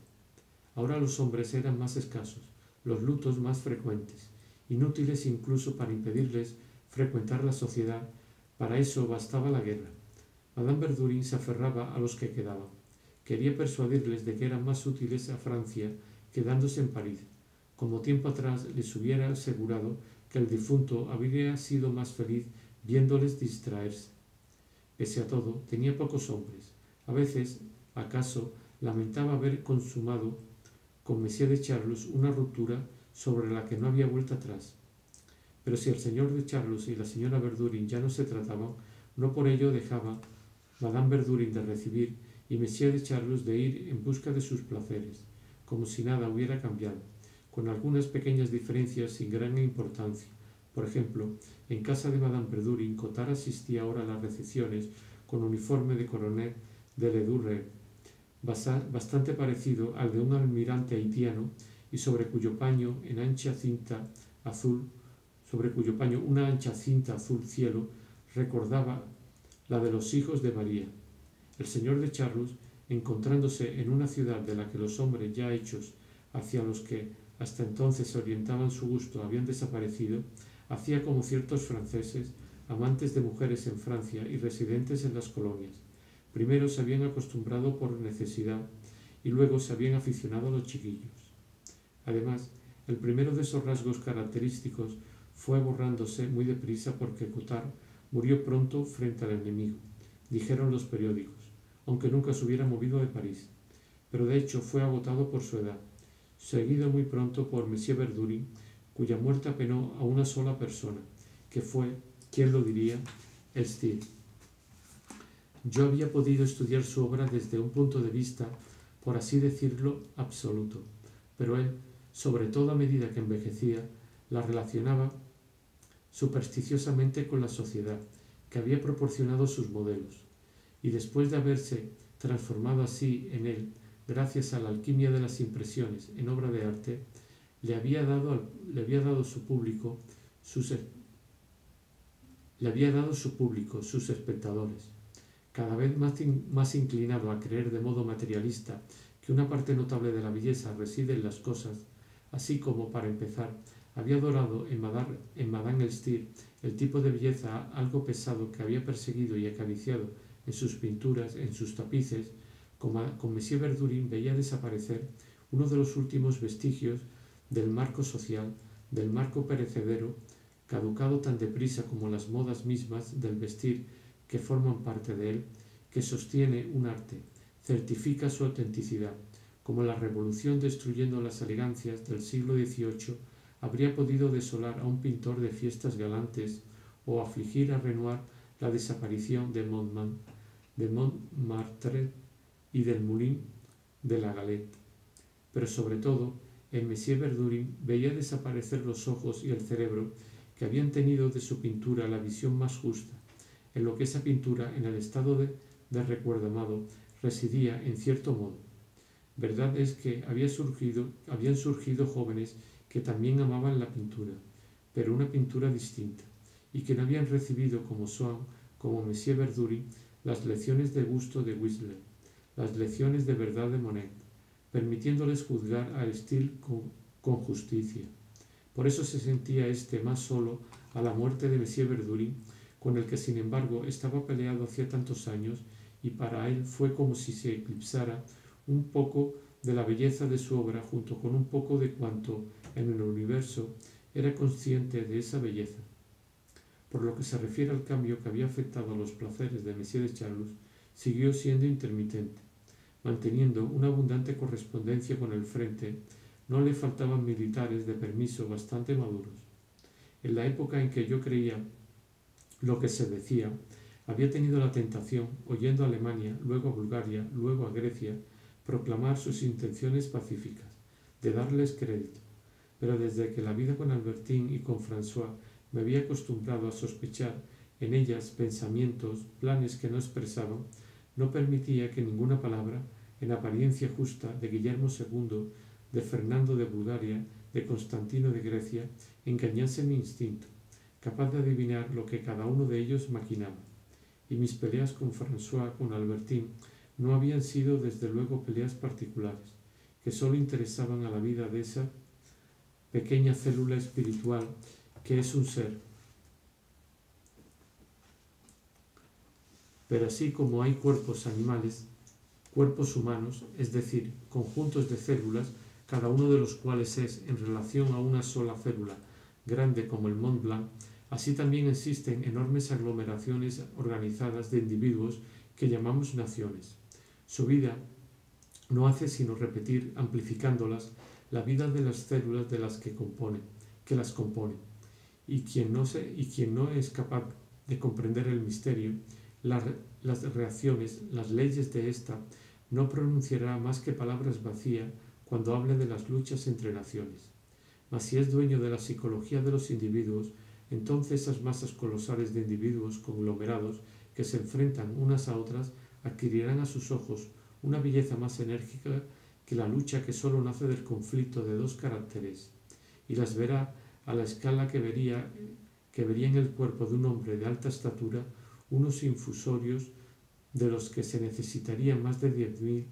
Ahora los hombres eran más escasos, los lutos más frecuentes, inútiles incluso para impedirles frecuentar la sociedad. Para eso bastaba la guerra. Madame Verdurin se aferraba a los que quedaban. Quería persuadirles de que eran más útiles a Francia quedándose en París, como tiempo atrás les hubiera asegurado que el difunto habría sido más feliz viéndoles distraerse. Pese a todo, tenía pocos hombres. A veces, acaso, lamentaba haber consumado con Monsieur de Charlus una ruptura sobre la que no había vuelta atrás. Pero si el señor de Charlus y la señora Verdurin ya no se trataban, No por ello dejaba Madame Verdurin de recibir y Monsieur de Charlus de ir en busca de sus placeres, como si nada hubiera cambiado, con algunas pequeñas diferencias sin gran importancia. Por ejemplo, en casa de Madame Verdurin, Cottard asistía ahora a las recepciones con uniforme de coronel de Ledurre, bastante parecido al de un almirante haitiano y sobre cuyo paño una ancha cinta azul cielo recordaba la de los hijos de María. El señor de Charlus, encontrándose en una ciudad de la que los hombres ya hechos hacia los que hasta entonces orientaban su gusto habían desaparecido, hacía como ciertos franceses, amantes de mujeres en Francia y residentes en las colonias. Primero se habían acostumbrado por necesidad y luego se habían aficionado a los chiquillos. Además, el primero de esos rasgos característicos fue borrándose muy deprisa porque Cottard murió pronto frente al enemigo, dijeron los periódicos, aunque nunca se hubiera movido de París. Pero de hecho fue agotado por su edad, seguido muy pronto por Monsieur Verdurin, cuya muerte apenó a una sola persona, que fue, ¿quién lo diría?, Elstir. Yo había podido estudiar su obra desde un punto de vista, por así decirlo, absoluto, pero él, sobre todo a medida que envejecía, la relacionaba supersticiosamente con la sociedad, que había proporcionado sus modelos, y después de haberse transformado así en él, gracias a la alquimia de las impresiones en obra de arte, le había dado su público, sus espectadores, cada vez más inclinado a creer de modo materialista que una parte notable de la belleza reside en las cosas, así como, para empezar, había adorado en Madame Elstir el tipo de belleza algo pesado que había perseguido y acariciado en sus pinturas, en sus tapices, con Monsieur Verdurin veía desaparecer uno de los últimos vestigios del marco social, del marco perecedero, caducado tan deprisa como las modas mismas del vestir que forman parte de él, que sostiene un arte, certifica su autenticidad, como la revolución destruyendo las elegancias del siglo XVIII habría podido desolar a un pintor de fiestas galantes o afligir a Renoir la desaparición de Montmartre y del Moulin de la Galette. Pero sobre todo, en Monsieur Verdurin veía desaparecer los ojos y el cerebro que habían tenido de su pintura la visión más justa, en lo que esa pintura, en el estado de recuerdo amado, residía en cierto modo. Verdad es que habían surgido jóvenes que también amaban la pintura, pero una pintura distinta, y que no habían recibido como Swann, como Monsieur Verdurin, las lecciones de gusto de Whistler, las lecciones de verdad de Monet, permitiéndoles juzgar a Elstir con justicia. Por eso se sentía más solo a la muerte de Monsieur Verdurin, con el que sin embargo estaba peleado hacía tantos años, y para él fue como si se eclipsara un poco de la belleza de su obra junto con un poco de cuanto en el universo era consciente de esa belleza. Por lo que se refiere al cambio que había afectado a los placeres de Monsieur de Charlus, siguió siendo intermitente. Manteniendo una abundante correspondencia con el frente, no le faltaban militares de permiso bastante maduros. En la época en que yo creía lo que se decía, había tenido la tentación, oyendo a Alemania, luego a Bulgaria, luego a Grecia, proclamar sus intenciones pacíficas, de darles crédito. Pero desde que la vida con Albertine y con François me había acostumbrado a sospechar en ellas pensamientos, planes que no expresaban, no permitía que ninguna palabra, en apariencia justa, de Guillermo II, de Fernando de Bulgaria, de Constantino de Grecia, engañase mi instinto, capaz de adivinar lo que cada uno de ellos maquinaba. Y mis peleas con François, con Albertine, no habían sido desde luego peleas particulares, que sólo interesaban a la vida de esa pequeña célula espiritual que es un ser. Pero así como hay cuerpos animales, cuerpos humanos, es decir, conjuntos de células, cada uno de los cuales es, en relación a una sola célula, grande como el Mont Blanc, así también existen enormes aglomeraciones organizadas de individuos que llamamos naciones. Su vida no hace sino repetir, amplificándolas, la vida de las células de las que las componen, y quien no es capaz de comprender el misterio, las reacciones, las leyes de ésta, no pronunciará más que palabras vacías cuando hable de las luchas entre naciones. Mas si es dueño de la psicología de los individuos, entonces esas masas colosales de individuos conglomerados que se enfrentan unas a otras adquirirán a sus ojos una belleza más enérgica que la lucha que sólo nace del conflicto de dos caracteres, y las verá a la escala que vería en el cuerpo de un hombre de alta estatura unos infusorios de los que se necesitarían más de 10.000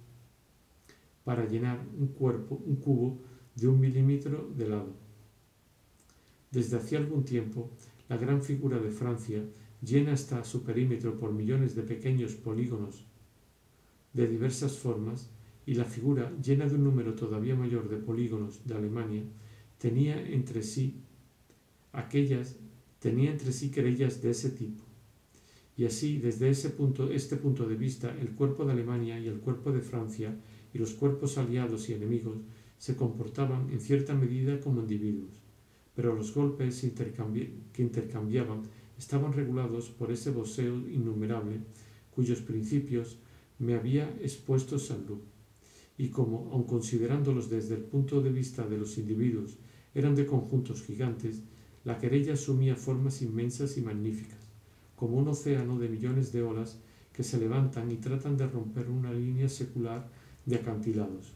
para llenar un cubo de 1 milímetro de lado. Desde hacía algún tiempo, la gran figura de Francia llena hasta su perímetro por millones de pequeños polígonos de diversas formas, y la figura, llena de un número todavía mayor de polígonos de Alemania, tenía entre sí querellas de ese tipo. Y así, desde este punto de vista, el cuerpo de Alemania y el cuerpo de Francia y los cuerpos aliados y enemigos se comportaban en cierta medida como individuos, pero los golpes que intercambiaban estaban regulados por ese boxeo innumerable cuyos principios me había expuesto Saint-Lô, y como, aun considerándolos desde el punto de vista de los individuos, eran de conjuntos gigantes, la querella asumía formas inmensas y magníficas, como un océano de millones de olas que se levantan y tratan de romper una línea secular de acantilados,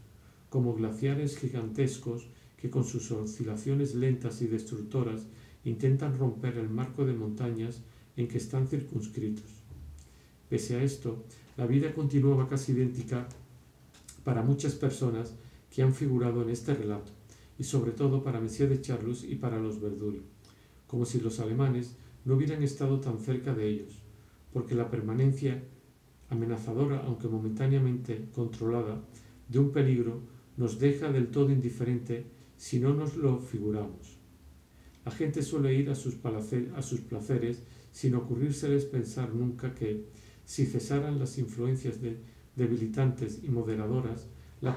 como glaciares gigantescos que con sus oscilaciones lentas y destructoras intentan romper el marco de montañas en que están circunscritos. Pese a esto, la vida continuaba casi idéntica para muchas personas que han figurado en este relato, y sobre todo para Monsieur de Charlus y para los Verdurin, como si los alemanes no hubieran estado tan cerca de ellos, porque la permanencia amenazadora, aunque momentáneamente controlada, de un peligro nos deja del todo indiferente si no nos lo figuramos. La gente suele ir a sus placeres sin ocurrírseles pensar nunca que, si cesaran las influencias debilitantes y moderadoras, la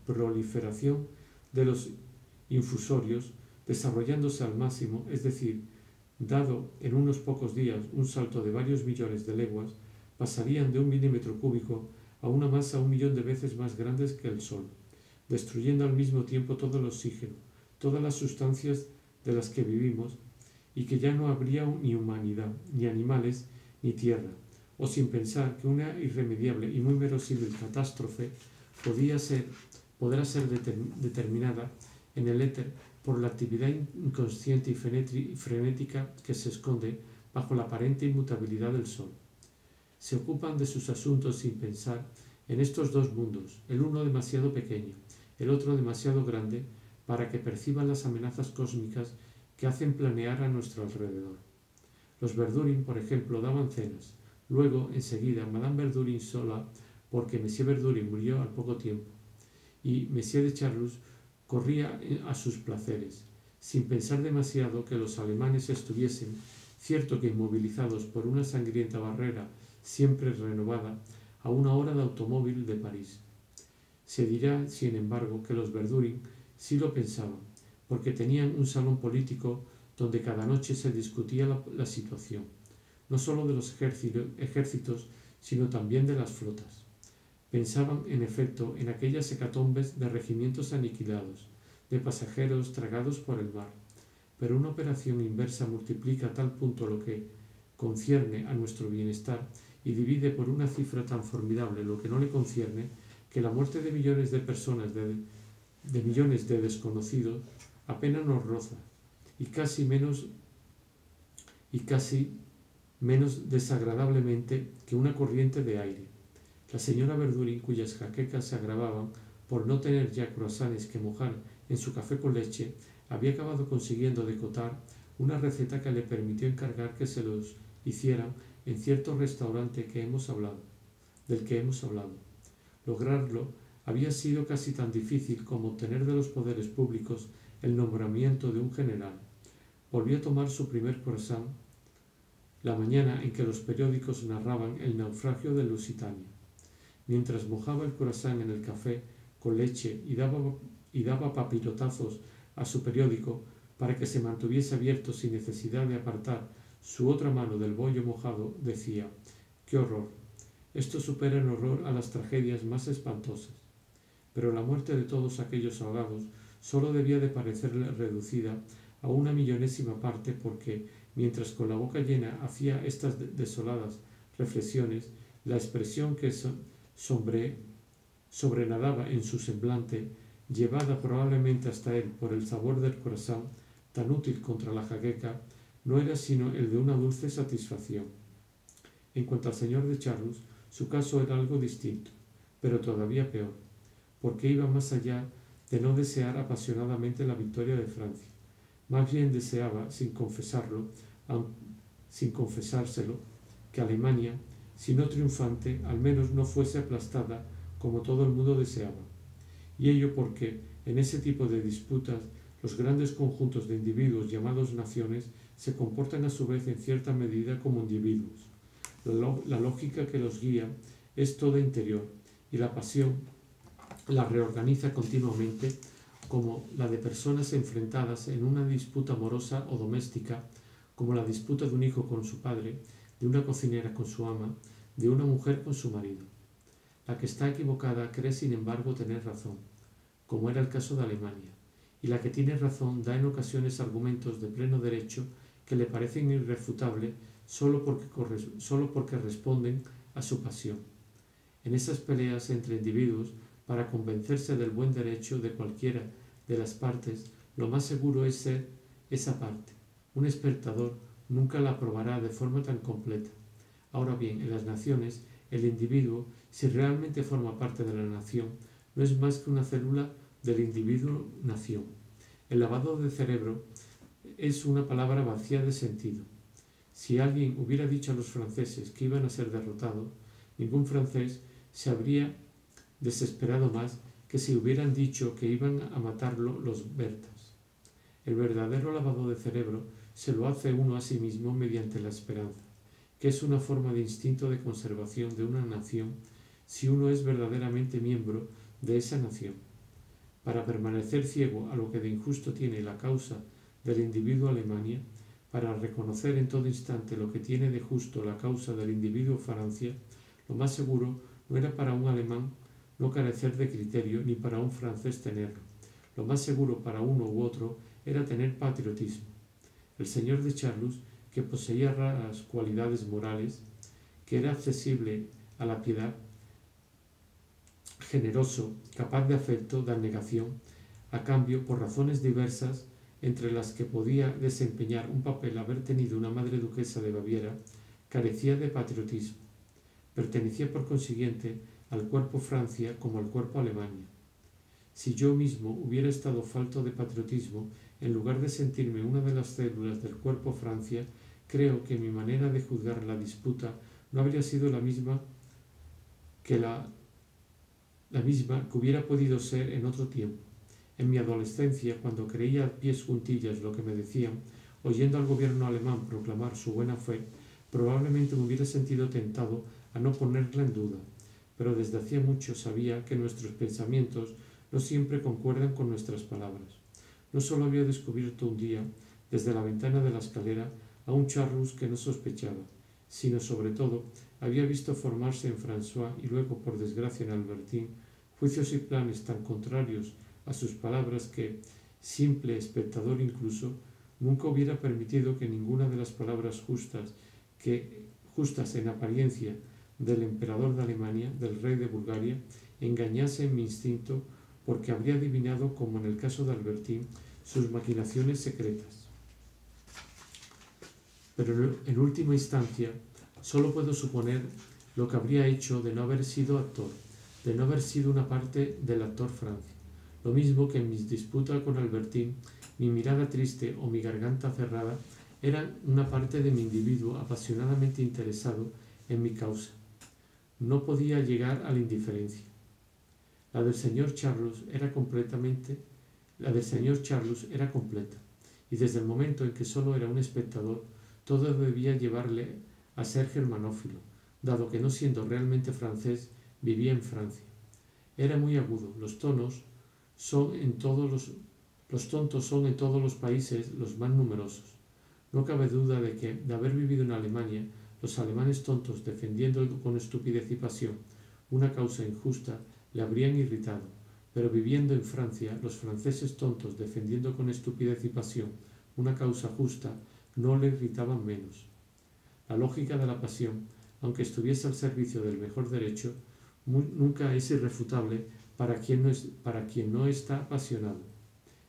proliferación de los infusorios, desarrollándose al máximo, es decir, dado en unos pocos días un salto de varios millones de leguas, pasarían de 1 milímetro cúbico a una masa 1 millón de veces más grandes que el Sol, destruyendo al mismo tiempo todo el oxígeno, todas las sustancias de las que vivimos, y que ya no habría ni humanidad, ni animales, ni tierra, o sin pensar que una irremediable y muy verosímil catástrofe podrá ser determinada en el éter por la actividad inconsciente y frenética que se esconde bajo la aparente inmutabilidad del Sol. Se ocupan de sus asuntos sin pensar en estos dos mundos, el uno demasiado pequeño, el otro demasiado grande para que perciban las amenazas cósmicas que hacen planear a nuestro alrededor. Los Verdurin, por ejemplo, daban cenas. Luego, enseguida, Madame Verdurin sola, porque Monsieur Verdurin murió al poco tiempo, y Monsieur de Charlus corría a sus placeres, sin pensar demasiado que los alemanes estuviesen, cierto que inmovilizados por una sangrienta barrera siempre renovada, a 1 hora de automóvil de París. Se dirá, sin embargo, que los Verdurin sí lo pensaban, porque tenían un salón político donde cada noche se discutía la situación, no sólo de los ejércitos, sino también de las flotas. Pensaban, en efecto, en aquellas hecatombes de regimientos aniquilados, de pasajeros tragados por el mar, pero una operación inversa multiplica a tal punto lo que concierne a nuestro bienestar y divide por una cifra tan formidable lo que no le concierne, que la muerte de millones de personas, de millones de desconocidos, apenas nos roza, y casi menos desagradablemente que una corriente de aire. La señora Verdurin, cuyas jaquecas se agravaban por no tener ya croissants que mojar en su café con leche, había acabado consiguiendo decotar una receta que le permitió encargar que se los hicieran en cierto restaurante del que hemos hablado. Lograrlo había sido casi tan difícil como obtener de los poderes públicos el nombramiento de un general. Volvió a tomar su primer croissant la mañana en que los periódicos narraban el naufragio de Lusitania. Mientras mojaba el croissant en el café con leche y daba papilotazos a su periódico para que se mantuviese abierto sin necesidad de apartar Su otra mano del bollo mojado decía: ¡qué horror! Esto supera en horror a las tragedias más espantosas. Pero la muerte de todos aquellos ahogados solo debía de parecerle reducida a una millonésima parte, porque, mientras con la boca llena hacía estas desoladas reflexiones, la expresión que sobrenadaba en su semblante, llevada probablemente hasta él por el sabor del croissant, tan útil contra la jaqueca, no era sino el de una dulce satisfacción. En cuanto al señor de Charlus, su caso era algo distinto, pero todavía peor, porque iba más allá de no desear apasionadamente la victoria de Francia. Más bien deseaba, sin confesárselo, que Alemania, si no triunfante, al menos no fuese aplastada como todo el mundo deseaba. Y ello porque, en ese tipo de disputas, los grandes conjuntos de individuos llamados naciones se comportan a su vez en cierta medida como individuos. La lógica que los guía es toda interior, y la pasión la reorganiza continuamente, como la de personas enfrentadas en una disputa amorosa o doméstica, como la disputa de un hijo con su padre, de una cocinera con su ama, de una mujer con su marido. La que está equivocada cree sin embargo tener razón, como era el caso de Alemania, y la que tiene razón da en ocasiones argumentos de pleno derecho que le parecen irrefutables solo porque responden a su pasión. En esas peleas entre individuos, para convencerse del buen derecho de cualquiera de las partes, lo más seguro es ser esa parte. Un espectador nunca la aprobará de forma tan completa. Ahora bien, en las naciones, el individuo, si realmente forma parte de la nación, no es más que una célula del individuo-nación. El lavado de cerebro es una palabra vacía de sentido. Si alguien hubiera dicho a los franceses que iban a ser derrotados, ningún francés se habría desesperado más que si hubieran dicho que iban a matarlo los bertas. El verdadero lavado de cerebro se lo hace uno a sí mismo mediante la esperanza, que es una forma de instinto de conservación de una nación si uno es verdaderamente miembro de esa nación. Para permanecer ciego a lo que de injusto tiene la causa del individuo Alemania, para reconocer en todo instante lo que tiene de justo la causa del individuo Francia, lo más seguro no era para un alemán no carecer de criterio ni para un francés tenerlo. Lo más seguro para uno u otro era tener patriotismo. El señor de Charlus, que poseía raras cualidades morales, que era accesible a la piedad, generoso, capaz de afecto, de abnegación, a cambio, por razones diversas, entre las que podía desempeñar un papel haber tenido una madre duquesa de Baviera, carecía de patriotismo. Pertenecía por consiguiente al cuerpo Francia como al cuerpo Alemania. Si yo mismo hubiera estado falto de patriotismo, en lugar de sentirme una de las células del cuerpo Francia, creo que mi manera de juzgar la disputa no habría sido la misma que hubiera podido ser en otro tiempo. En mi adolescencia, cuando creía a pies juntillas lo que me decían, oyendo al gobierno alemán proclamar su buena fe, probablemente me hubiera sentido tentado a no ponerla en duda, pero desde hacía mucho sabía que nuestros pensamientos no siempre concuerdan con nuestras palabras. No solo había descubierto un día, desde la ventana de la escalera, a un Charlus que no sospechaba, sino sobre todo había visto formarse en François y luego, por desgracia, en Albertín, juicios y planes tan contrarios a sus palabras que, simple espectador incluso, nunca hubiera permitido que ninguna de las palabras justas en apariencia, del emperador de Alemania, del rey de Bulgaria, engañase en mi instinto, porque habría adivinado, como en el caso de Albertín, sus maquinaciones secretas. Pero en última instancia, solo puedo suponer lo que habría hecho de no haber sido actor, de no haber sido una parte del actor Francia. Lo mismo que en mis disputas con Albertín, mi mirada triste o mi garganta cerrada eran una parte de mi individuo apasionadamente interesado en mi causa. No podía llegar a la indiferencia. La del señor Charlus era completa, y desde el momento en que solo era un espectador, todo debía llevarle a ser germanófilo, dado que no siendo realmente francés, vivía en Francia. Era muy agudo. Los tontos son en todos los países los más numerosos. No cabe duda de que, de haber vivido en Alemania, los alemanes tontos defendiendo con estupidez y pasión una causa injusta le habrían irritado, pero viviendo en Francia, los franceses tontos defendiendo con estupidez y pasión una causa justa no le irritaban menos. La lógica de la pasión, aunque estuviese al servicio del mejor derecho, nunca es irrefutable para quien no está apasionado.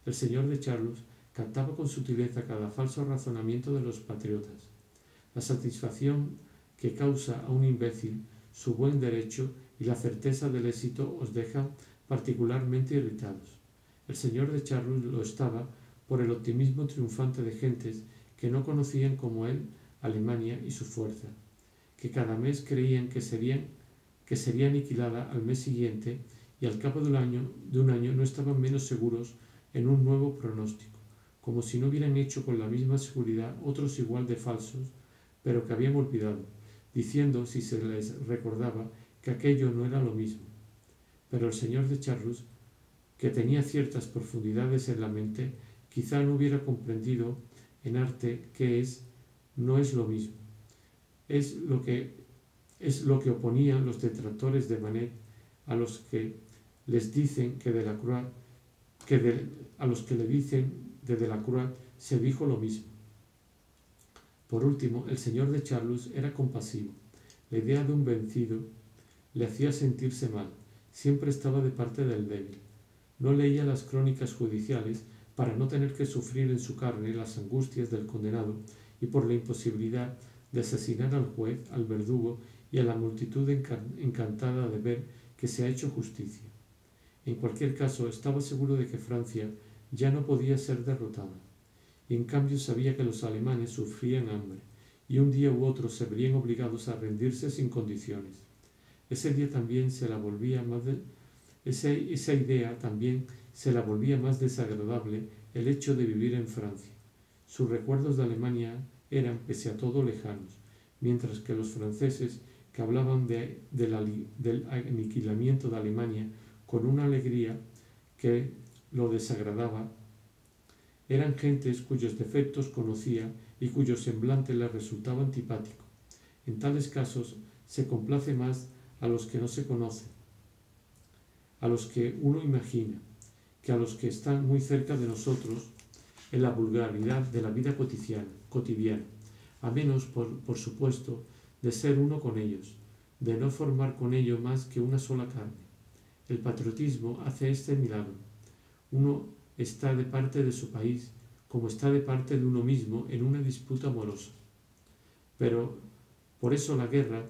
El señor de Charlus captaba con sutileza cada falso razonamiento de los patriotas. La satisfacción que causa a un imbécil su buen derecho y la certeza del éxito os dejan particularmente irritados. El señor de Charlus lo estaba por el optimismo triunfante de gentes que no conocían como él Alemania y su fuerza, que cada mes creían que sería aniquilada al mes siguiente y al cabo de un año no estaban menos seguros en un nuevo pronóstico, como si no hubieran hecho con la misma seguridad otros igual de falsos, pero que habían olvidado, diciendo, si se les recordaba, que aquello no era lo mismo. Pero el señor de Charlus, que tenía ciertas profundidades en la mente, quizá no hubiera comprendido en arte que no es lo mismo. Es lo que oponían los detractores de Manet a los que les dicen que de Delacroix a los que le dicen de Delacroix se dijo lo mismo. Por último, el señor de Charlus era compasivo. La idea de un vencido le hacía sentirse mal. Siempre estaba de parte del débil. No leía las crónicas judiciales para no tener que sufrir en su carne las angustias del condenado y por la imposibilidad de asesinar al juez, al verdugo y a la multitud encantada de ver que se ha hecho justicia. En cualquier caso, estaba seguro de que Francia ya no podía ser derrotada, y en cambio sabía que los alemanes sufrían hambre, y un día u otro se verían obligados a rendirse sin condiciones. Esa idea también se la volvía más desagradable el hecho de vivir en Francia. Sus recuerdos de Alemania eran, pese a todo, lejanos, mientras que los franceses, que hablaban del aniquilamiento de Alemania con una alegría que lo desagradaba, eran gentes cuyos defectos conocía y cuyo semblante le resultaba antipático. En tales casos se complace más a los que no se conocen, a los que uno imagina, que a los que están muy cerca de nosotros en la vulgaridad de la vida cotidiana, a menos, por supuesto, de ser uno con ellos, de no formar con ellos más que una sola carne. El patriotismo hace este milagro. Uno está de parte de su país, como está de parte de uno mismo en una disputa amorosa. Pero por eso la guerra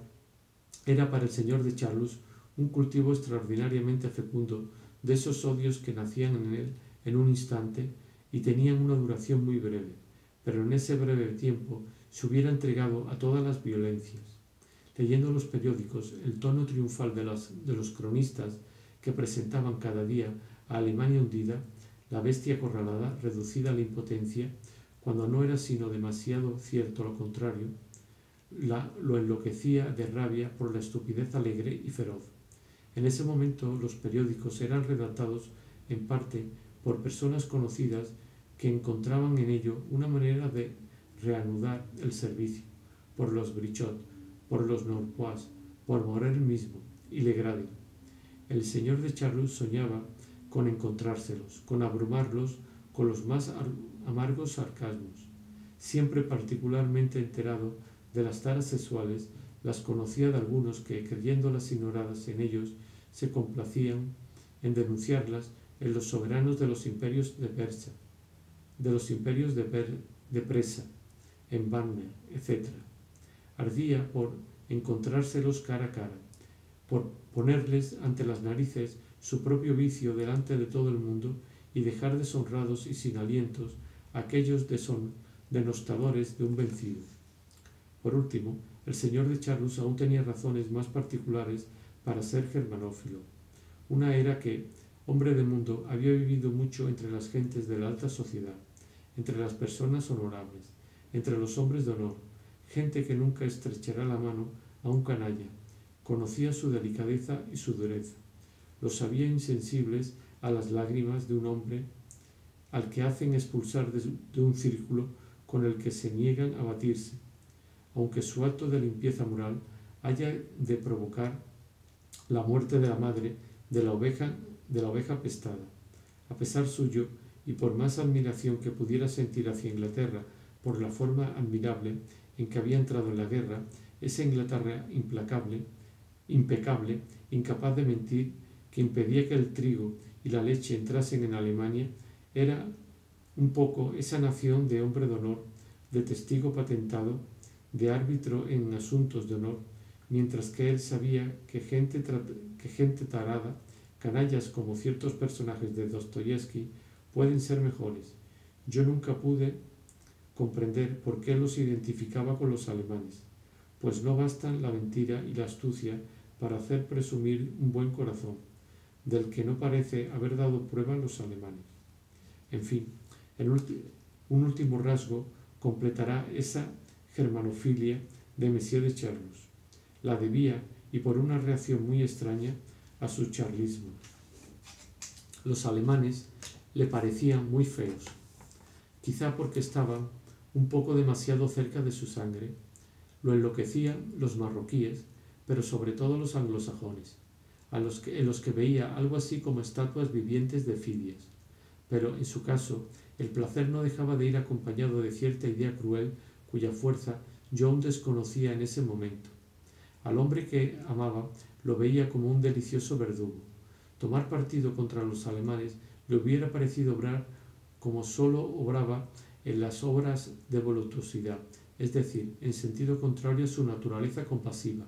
era para el señor de Charlus un cultivo extraordinariamente fecundo de esos odios que nacían en él en un instante y tenían una duración muy breve, pero en ese breve tiempo se hubiera entregado a todas las violencias. Leyendo los periódicos, el tono triunfal de los cronistas que presentaban cada día a Alemania hundida, la bestia acorralada, reducida a la impotencia, cuando no era sino demasiado cierto lo contrario, lo enloquecía de rabia por la estupidez alegre y feroz. En ese momento los periódicos eran redactados en parte por personas conocidas que encontraban en ello una manera de reanudar el servicio, por los Brichot, por los Norpois, por Morel mismo y Legrade. El señor de Charlus soñaba con encontrárselos, con abrumarlos con los más amargos sarcasmos. Siempre particularmente enterado de las taras sexuales, las conocía de algunos que, creyéndolas ignoradas en ellos, se complacían en denunciarlas en los soberanos de los imperios de Persia, de Presa, en Wagner, etc. Ardía por encontrárselos cara a cara, por ponerles ante las narices su propio vicio delante de todo el mundo y dejar deshonrados y sin alientos a aquellos denostadores de un vencido. Por último, el señor de Charlus aún tenía razones más particulares para ser germanófilo. Una era que, hombre de mundo, había vivido mucho entre las gentes de la alta sociedad, entre las personas honorables, entre los hombres de honor, gente que nunca estrechará la mano a un canalla. Conocía su delicadeza y su dureza. Los sabía insensibles a las lágrimas de un hombre al que hacen expulsar de un círculo con el que se niegan a batirse, aunque su acto de limpieza moral haya de provocar la muerte de la madre de la oveja pestada. A pesar suyo, y por más admiración que pudiera sentir hacia Inglaterra por la forma admirable en que había entrado en la guerra, esa Inglaterra impecable, incapaz de mentir, que impedía que el trigo y la leche entrasen en Alemania, era un poco esa nación de hombre de honor, de testigo patentado, de árbitro en asuntos de honor, mientras que él sabía que gente tarada, canallas como ciertos personajes de Dostoyevsky, pueden ser mejores. Yo nunca pude comprender por qué los identificaba con los alemanes, pues no bastan la mentira y la astucia para hacer presumir un buen corazón, del que no parece haber dado prueba los alemanes. En fin, un último rasgo completará esa germanofilia de Monsieur de Charlus. La debía, y por una reacción muy extraña, a su charlismo. Los alemanes le parecían muy feos, quizá porque estaban un poco demasiado cerca de su sangre. Lo enloquecían los marroquíes, pero sobre todo los anglosajones, en los que veía algo así como estatuas vivientes de Fidias. Pero en su caso, el placer no dejaba de ir acompañado de cierta idea cruel cuya fuerza yo aún desconocía en ese momento. Al hombre que amaba lo veía como un delicioso verdugo. Tomar partido contra los alemanes le hubiera parecido obrar como sólo obraba en las obras de voluptuosidad, es decir, en sentido contrario a su naturaleza compasiva,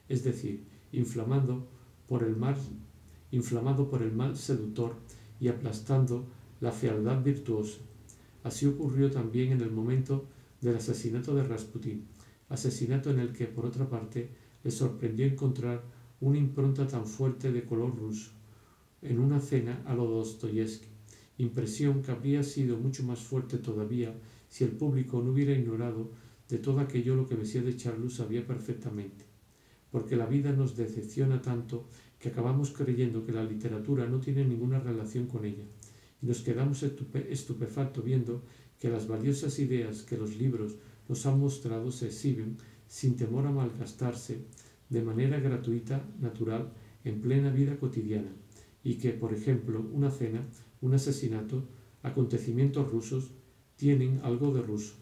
es decir, inflamado por el mal seductor y aplastando la fealdad virtuosa. Así ocurrió también en el momento del asesinato de Rasputín, asesinato en el que, por otra parte, le sorprendió encontrar una impronta tan fuerte de color ruso, en una cena a lo Dostoyevsky, impresión que habría sido mucho más fuerte todavía si el público no hubiera ignorado de todo aquello lo que Monsieur de Charlus sabía perfectamente, porque la vida nos decepciona tanto que acabamos creyendo que la literatura no tiene ninguna relación con ella, y nos quedamos estupefactos viendo que las valiosas ideas que los libros nos han mostrado se exhiben sin temor a malgastarse de manera gratuita, natural, en plena vida cotidiana, y que, por ejemplo, una cena, un asesinato, acontecimientos rusos, tienen algo de ruso.